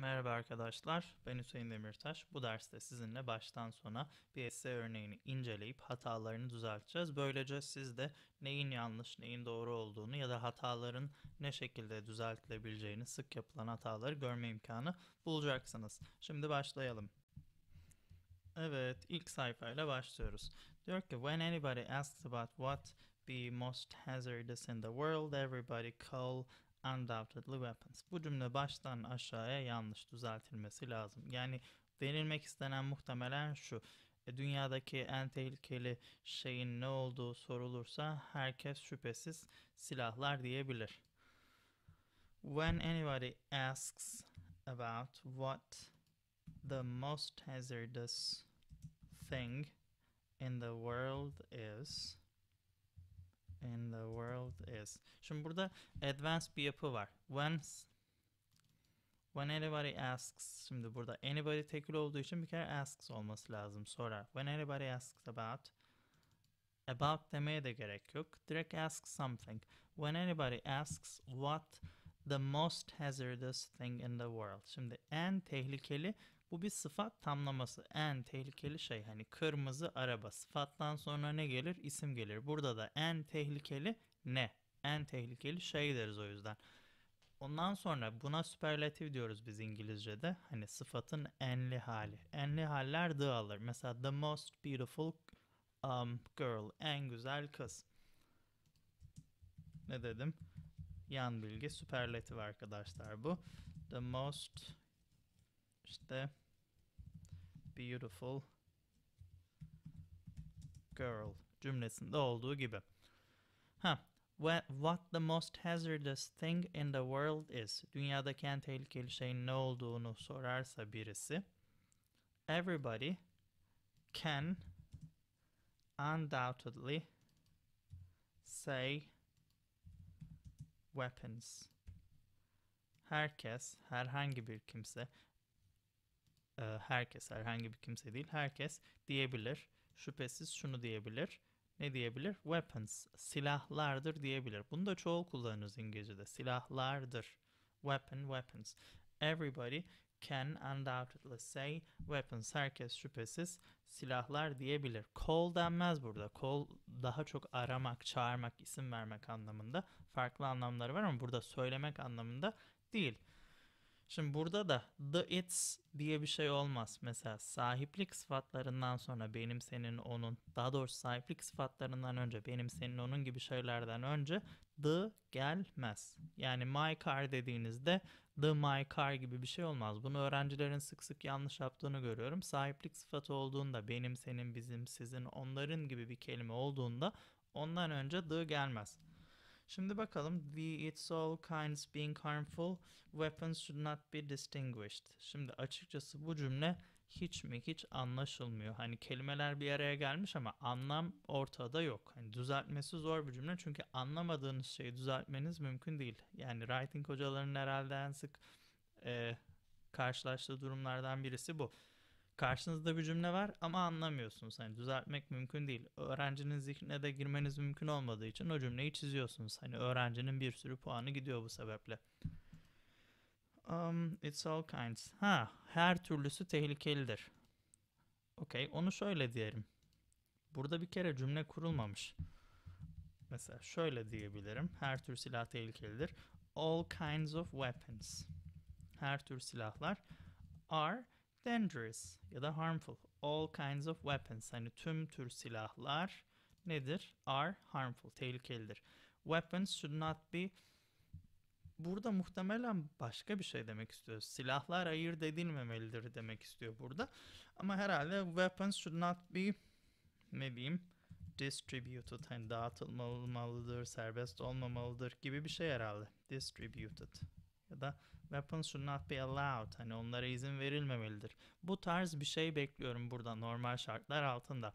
Merhaba arkadaşlar, ben Hüseyin Demirtaş. Bu derste sizinle baştan sona bir essay örneğini inceleyip hatalarını düzelteceğiz. Böylece siz de neyin yanlış, neyin doğru olduğunu ya da hataların ne şekilde düzeltilebileceğini, sık yapılan hataları görme imkanı bulacaksınız. Şimdi başlayalım. Evet, ilk sayfayla başlıyoruz. Diyor ki, when anybody asks about what be most hazardous in the world, everybody call undoubtedly weapons. Bu cümle baştan aşağıya yanlış, düzeltilmesi lazım. Yani denilmek istenen muhtemelen şu. Dünyadaki en tehlikeli şeyin ne olduğu sorulursa herkes şüphesiz silahlar diyebilir. When anybody asks about what the most hazardous thing in the world is. Şimdi burada advanced bir yapı var. When anybody asks, şimdi burada anybody tekil olduğu için bir kere asks olması lazım, sorar. When anybody asks about demeye de gerek yok. Direkt ask something. When anybody asks what the most hazardous thing in the world. Şimdi en tehlikeli, bu bir sıfat tamlaması. En tehlikeli şey, hani kırmızı araba. Sıfattan sonra ne gelir? İsim gelir. Burada da en tehlikeli ne? En tehlikeli şey deriz o yüzden. Ondan sonra buna süperlatif diyoruz biz İngilizce'de. Hani sıfatın enli hali. Enli haller the alır. Mesela the most beautiful girl. En güzel kız. Ne dedim? Yan bilgi süperlatif arkadaşlar bu. The most işte beautiful girl cümlesinde olduğu gibi. What the most hazardous thing in the world is. Dünyadaki en tehlikeli şeyin ne olduğunu sorarsa birisi. Everybody can undoubtedly say weapons. Herkes, herhangi bir kimse, herkes, herhangi bir kimse değil, herkes diyebilir. Şüphesiz şunu diyebilir. Ne diyebilir? Weapons, silahlardır diyebilir. Bunu da çoğul kullanırız İngilizce'de. Silahlardır. Weapons. Everybody can undoubtedly say weapons. Herkes şüphesiz silahlar diyebilir. Call denmez burada. Call daha çok aramak, çağırmak, isim vermek anlamında. Farklı anlamları var ama burada söylemek anlamında değil. Şimdi burada da the its diye bir şey olmaz. Mesela sahiplik sıfatlarından sonra benim, senin, onun, daha doğrusu sahiplik sıfatlarından önce benim, senin, onun gibi şeylerden önce the gelmez. Yani my car dediğinizde the my car gibi bir şey olmaz. Bunu öğrencilerin sık sık yanlış yaptığını görüyorum. Sahiplik sıfatı olduğunda benim, senin, bizim, sizin, onların gibi bir kelime olduğunda ondan önce the gelmez. Şimdi bakalım. The its all kinds being harmful, weapons should not be distinguished. Şimdi açıkçası bu cümle hiç anlaşılmıyor. Hani kelimeler bir araya gelmiş ama anlam ortada yok. Hani düzeltmesi zor bir cümle çünkü anlamadığınız şeyi düzeltmeniz mümkün değil. Yani writing hocalarının herhalde en sık karşılaştığı durumlardan birisi bu. Karşınızda bir cümle var ama anlamıyorsunuz. Hani düzeltmek mümkün değil. Öğrencinin zihnine de girmeniz mümkün olmadığı için o cümleyi çiziyorsunuz. Hani öğrencinin bir sürü puanı gidiyor bu sebeple. It's all kinds. Her türlüsü tehlikelidir. Okey, onu şöyle diyelim. Burada bir kere cümle kurulmamış. Mesela şöyle diyebilirim. Her tür silah tehlikelidir. All kinds of weapons. Her tür silahlar are dangerous ya da harmful. All kinds of weapons. Hani tüm tür silahlar nedir? Are harmful. Tehlikelidir. Weapons should not be. Burada muhtemelen başka bir şey demek istiyor. Silahlar ayırt edilmemelidir demek istiyor burada. Ama herhalde weapons should not be, ne diyeyim, distributed. Hani dağıtılmalıdır, serbest olmamalıdır gibi bir şey herhalde. Distributed. Ya da weapons should not be allowed. Hani onlara izin verilmemelidir. Bu tarz bir şey bekliyorum burada normal şartlar altında.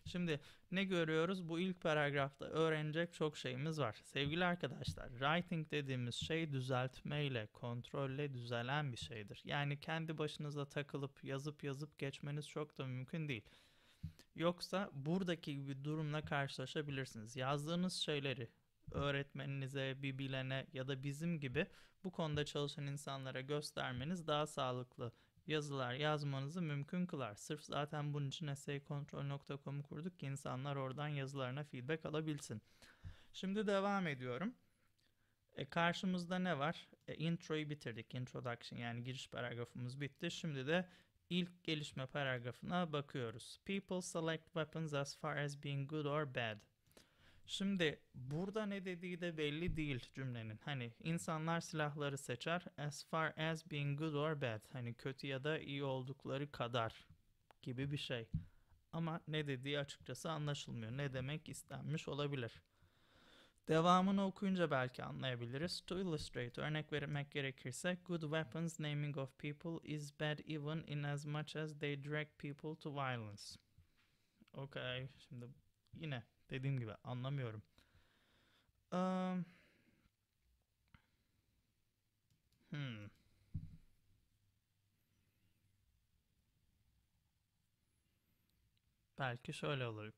Şimdi ne görüyoruz? Bu ilk paragrafta öğrenecek çok şeyimiz var. Sevgili arkadaşlar, writing dediğimiz şey düzeltmeyle, kontrolle düzelen bir şeydir. Yani kendi başınıza takılıp yazıp geçmeniz çok da mümkün değil. Yoksa buradaki bir durumla karşılaşabilirsiniz. Yazdığınız şeyleri öğretmeninize, bir bilene ya da bizim gibi bu konuda çalışan insanlara göstermeniz daha sağlıklı yazılar yazmanızı mümkün kılar. Sırf zaten bunun için essayikontrol.com'u kurduk ki insanlar oradan yazılarına feedback alabilsin. Şimdi devam ediyorum. Karşımızda ne var? Intro'yu bitirdik. Introduction, yani giriş paragrafımız bitti. Şimdi de ilk gelişme paragrafına bakıyoruz. People select weapons as far as being good or bad. Şimdi burada ne dediği de belli değil cümlenin. Hani insanlar silahları seçer as far as being good or bad. Hani kötü ya da iyi oldukları kadar gibi bir şey. Ama ne dediği açıkçası anlaşılmıyor. Ne demek istenmiş olabilir? Devamını okuyunca belki anlayabiliriz. To illustrate, örnek vermek gerekirse, good weapons naming of people is bad even in as much as they direct people to violence. Okay, şimdi yine dediğim gibi anlamıyorum. Um, hmm. Belki şöyle olur.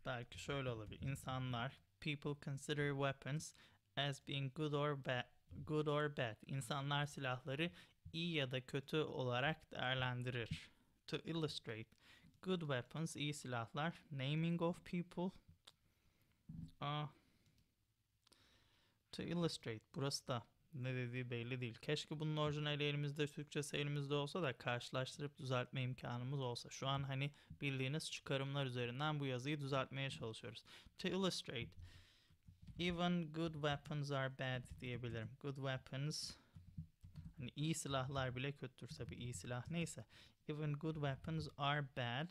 Belki şöyle olabilir. İnsanlar, people consider weapons as being good or bad. İnsanlar silahları iyi ya da kötü olarak değerlendirir. To illustrate, good weapons, iyi silahlar. Naming of people. Ah, to illustrate. Burası da ne dediği belli değil. Keşke bunun orijinali elimizde, Türkçesi elimizde olsa da karşılaştırıp düzeltme imkanımız olsa. Şu an hani bildiğiniz çıkarımlar üzerinden bu yazıyı düzeltmeye çalışıyoruz. To illustrate, even good weapons are bad diyebilirim. Good weapons, hani iyi silahlar bile kötüdür. Tabi iyi silah neyse. Even good weapons are bad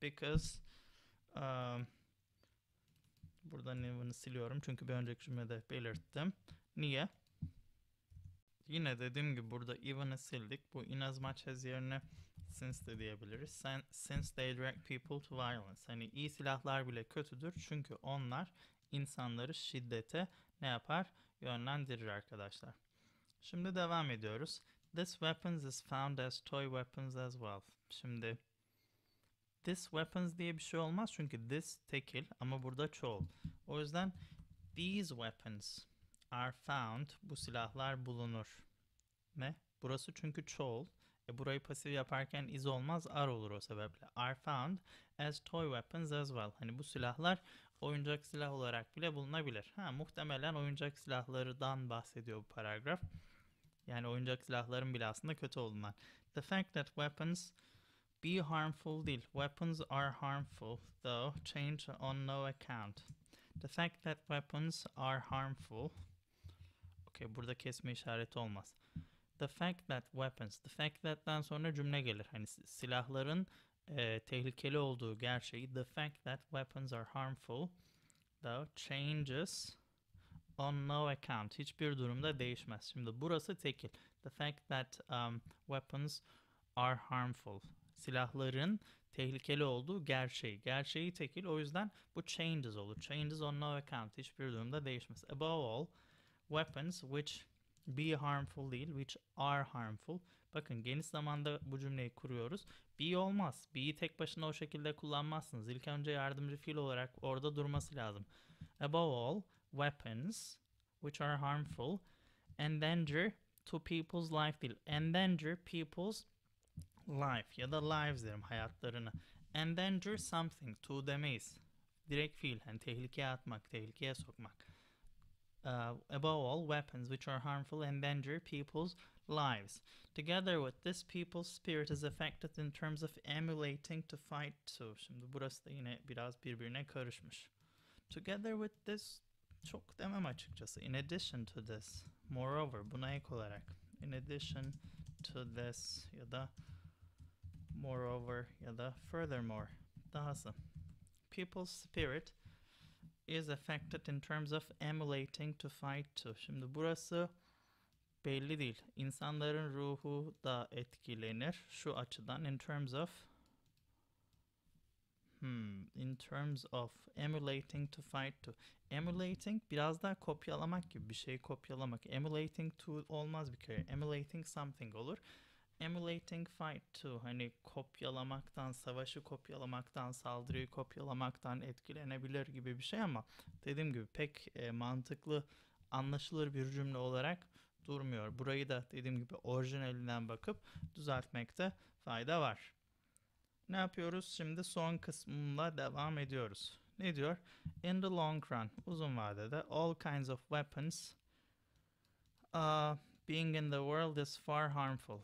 because buradan even'ı siliyorum çünkü bir önceki cümlede belirttim. Niye? Yine dediğim gibi burada even'ı sildik. Bu in as much as yerine since de diyebiliriz. Since they direct people to violence. Hani iyi silahlar bile kötüdür çünkü onlar insanları şiddete ne yapar? Yönlendirir arkadaşlar. Şimdi devam ediyoruz. This weapons is found as toy weapons as well. Şimdi this weapons diye bir şey olmaz çünkü this tekil ama burada çoğul. O yüzden these weapons are found. Bu silahlar bulunur. Ne? Burası çünkü çoğul. Burayı pasif yaparken is olmaz, are olur o sebeple. Are found as toy weapons as well. Hani bu silahlar oyuncak silah olarak bile bulunabilir. Muhtemelen oyuncak silahlardan bahsediyor bu paragraf. Yani oyuncak silahların bile aslında kötü olduğundan. The fact that weapons be harmful değil. Weapons are harmful though change on no account. The fact that weapons are harmful. Okay, burada kesme işareti olmaz. The fact that weapons. The fact that'tan sonra cümle gelir. Hani silahların tehlikeli olduğu gerçeği. The fact that weapons are harmful though changes on no account. Hiçbir durumda değişmez. Şimdi burası tekil. The fact that weapons are harmful. Silahların tehlikeli olduğu gerçeği. Gerçeği tekil. O yüzden bu changes olur. Changes on no account. Hiçbir durumda değişmez. Above all, weapons which be harmful değil, which are harmful. Bakın geniş zamanda bu cümleyi kuruyoruz. Be olmaz. Be'yi tek başına o şekilde kullanmazsınız. İlk önce yardımcı fiil olarak orada durması lazım. Above all, weapons which are harmful endanger to people's life değil. Endanger people's life ya da lives derim, hayatlarını. Endanger something, to demeyiz. Direkt fiil, hani tehlikeye atmak, tehlikeye sokmak. Above all, weapons which are harmful endanger people's lives. Together with this, people's spirit is affected in terms of emulating to fight to. Şimdi burası da yine biraz birbirine karışmış. Together with this çok demem açıkçası. In addition to this, moreover, buna ek olarak. In addition to this ya da moreover ya da furthermore. Dahası. People's spirit is affected in terms of emulating to fight to. Şimdi burası belli değil. İnsanların ruhu da etkilenir. Şu açıdan in terms of emulating to fight to. Emulating biraz daha kopyalamak gibi bir şey, kopyalamak. Emulating to olmaz bir kere. Emulating something olur. Emulating fight too. Hani kopyalamaktan, savaşı kopyalamaktan, saldırıyı kopyalamaktan etkilenebilir gibi bir şey ama dediğim gibi pek mantıklı, anlaşılır bir cümle olarak durmuyor. Burayı da dediğim gibi orijinalinden bakıp düzeltmekte fayda var. Ne yapıyoruz? Şimdi son kısmıyla devam ediyoruz. Ne diyor? In the long run, uzun vadede, all kinds of weapons being in the world is far harmful.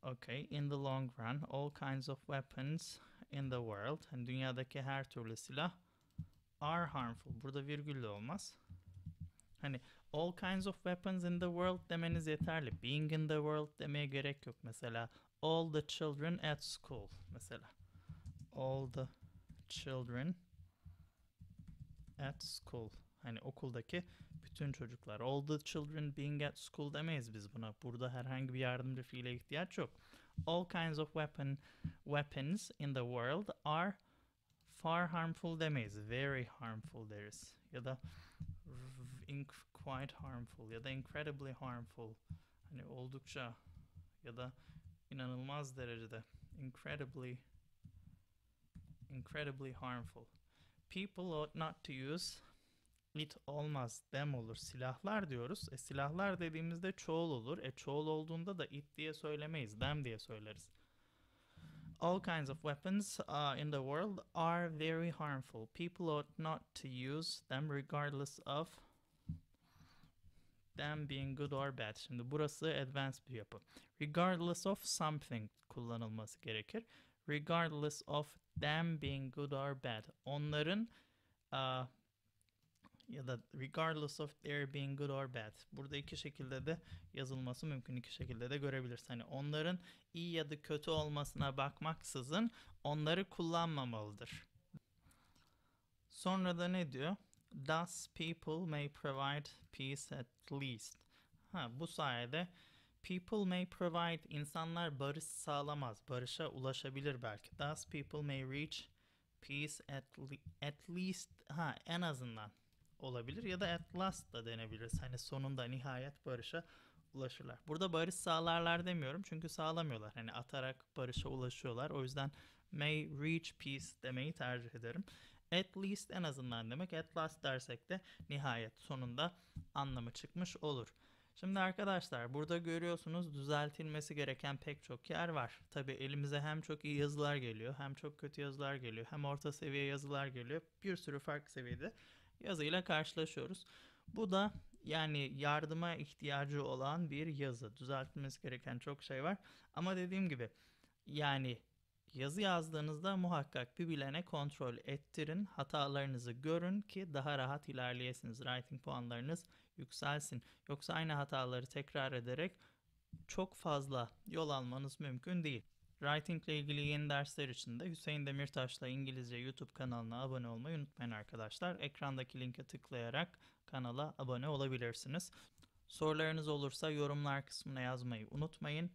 Okay, in the long run, all kinds of weapons in the world, yani dünyadaki her türlü silah are harmful. Burada virgül de olmaz. Hani all kinds of weapons in the world demeniz yeterli. Being in the world demeye gerek yok. Mesela all the children at school. Mesela all the children at school. Hani okuldaki bütün çocuklar. All the children being at school demeyiz biz buna. Burada herhangi bir yardımcı fiile ihtiyaç yok. All kinds of weapons in the world are far harmful demeyiz. Very harmful deriz. Ya da quite harmful ya da incredibly harmful. Hani oldukça ya da inanılmaz derecede incredibly harmful. People ought not to use it olmaz, them olur. Silahlar diyoruz. Silahlar dediğimizde çoğul olur. Çoğul olduğunda da it diye söylemeyiz. Them diye söyleriz. All kinds of weapons in the world are very harmful. People ought not to use them regardless of them being good or bad. Şimdi burası advanced bir yapı. Regardless of something kullanılması gerekir. Regardless of them being good or bad. Onların ya da regardless of their being good or bad. Burada iki şekilde de yazılması mümkün. İki şekilde de görebilirsin. Hani onların iyi ya da kötü olmasına bakmaksızın onları kullanmamalıdır. Sonra da ne diyor? Thus people may provide peace at least. Bu sayede people may provide, insanlar barış sağlamaz. Barışa ulaşabilir belki. Thus people may reach peace at least, en azından olabilir ya da at last da denebilir. Hani sonunda nihayet barışa ulaşırlar. Burada barış sağlarlar demiyorum çünkü sağlamıyorlar. Hani atarak barışa ulaşıyorlar. O yüzden may reach peace demeyi tercih ederim. At least en azından demek. At last dersek de nihayet sonunda anlamı çıkmış olur. Şimdi arkadaşlar burada görüyorsunuz düzeltilmesi gereken pek çok yer var. Tabi elimize hem çok iyi yazılar geliyor, hem çok kötü yazılar geliyor, hem orta seviye yazılar geliyor. Bir sürü farklı seviyede yazıyla karşılaşıyoruz. Bu da yani yardıma ihtiyacı olan bir yazı. Düzeltilmesi gereken çok şey var. Ama dediğim gibi yani yazı yazdığınızda muhakkak bir bilene kontrol ettirin. Hatalarınızı görün ki daha rahat ilerleyesiniz. Writing puanlarınız yükselsin. Yoksa aynı hataları tekrar ederek çok fazla yol almanız mümkün değil. Writing ile ilgili yeni dersler için de Hüseyin Demirtaş'la İngilizce YouTube kanalına abone olmayı unutmayın arkadaşlar. Ekrandaki linke tıklayarak kanala abone olabilirsiniz. Sorularınız olursa yorumlar kısmına yazmayı unutmayın.